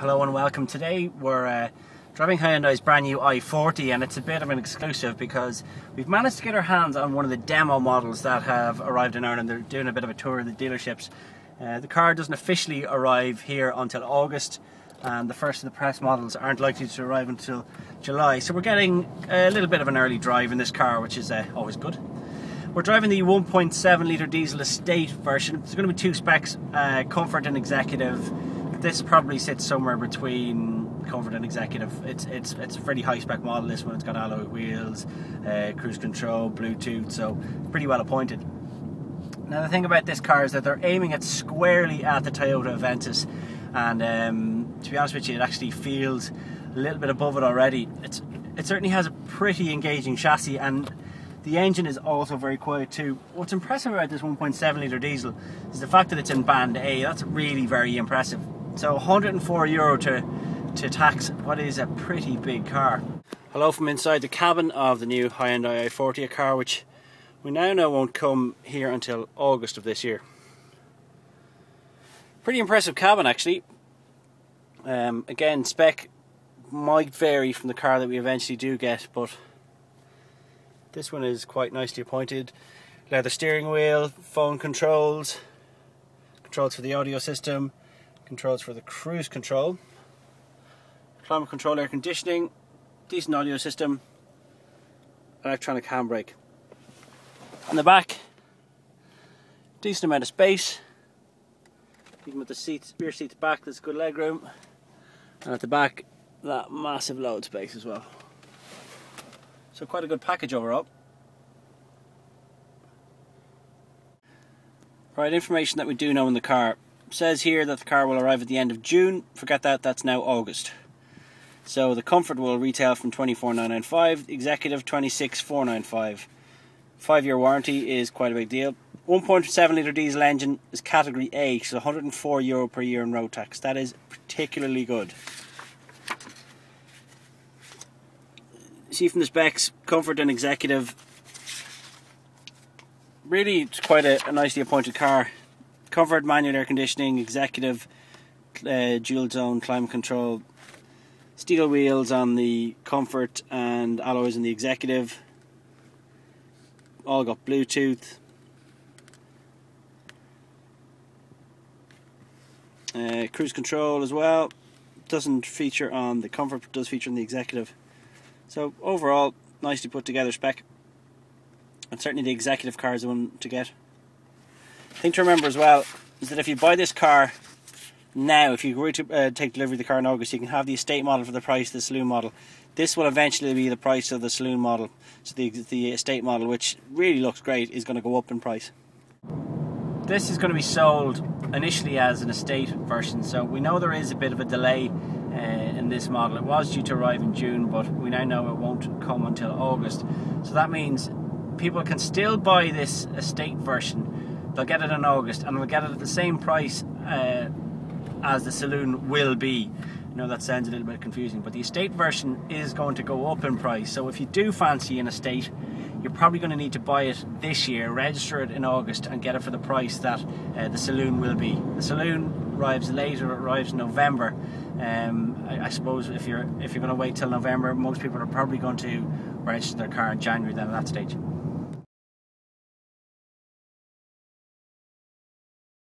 Hello and welcome. Today we're driving Hyundai's brand new i40, and it's a bit of an exclusive because we've managed to get our hands on one of the demo models that have arrived in Ireland. They're doing a bit of a tour of the dealerships. The car doesn't officially arrive here until August, and the first of the press models aren't likely to arrive until July. So we're getting a little bit of an early drive in this car, which is always good. We're driving the 1.7 litre diesel estate version. There's going to be two specs, Comfort and Executive. This probably sits somewhere between Comfort and Executive. It's a pretty high spec model, this one. It's got alloy wheels, cruise control, Bluetooth, so pretty well appointed. Now the thing about this car is that they're aiming it squarely at the Toyota Aventus, and to be honest with you, it actually feels a little bit above it already. It certainly has a pretty engaging chassis, and the engine is also very quiet too. What's impressive about this 1.7 litre diesel is the fact that it's in band A. That's really very impressive. So €104 to tax what is a pretty big car. Hello from inside the cabin of the new Hyundai i40, a car which we now know won't come here until August of this year. Pretty impressive cabin actually. Again, spec might vary from the car that we eventually do get, but this one is quite nicely appointed. Leather steering wheel, phone controls, controls for the audio system, controls for the cruise control, climate control, air conditioning, decent audio system, electronic handbrake. On the back, decent amount of space, even with the seats, rear seats back, there's good leg room, and at the back, that massive load space as well. So quite a good package overall. Right, information that we do know in the car. It says here that the car will arrive at the end of June. Forget that, that's now August. So the Comfort will retail from $24,995, Executive $26,495. 5-year warranty is quite a big deal. 1.7 litre diesel engine is category A, so €104 per year in road tax. That is particularly good. See from the specs, Comfort and Executive, really it's quite a nicely appointed car. Comfort, manual air conditioning, Executive, dual zone climate control, steel wheels on the Comfort and alloys in the Executive, all got Bluetooth. Cruise control as well, doesn't feature on the Comfort but does feature on the Executive. So overall, nicely put together spec, and certainly the Executive car is the one to get. Thing to remember as well is that if you buy this car now, if you were to take delivery of the car in August, you can have the estate model for the price of the saloon model. This will eventually be the price of the saloon model, so the estate model, which really looks great, is going to go up in price. This is going to be sold initially as an estate version, so we know there is a bit of a delay in this model. It was due to arrive in June, but we now know it won't come until August. So that means people can still buy this estate version. They'll get it in August, and they'll get it at the same price as the saloon will be. I know that sounds a little bit confusing, but the estate version is going to go up in price. So if you do fancy an estate, you're probably going to need to buy it this year, register it in August, and get it for the price that the saloon will be. The saloon arrives later, it arrives in November. I suppose if you're going to wait till November, most people are probably going to register their car in January then at that stage.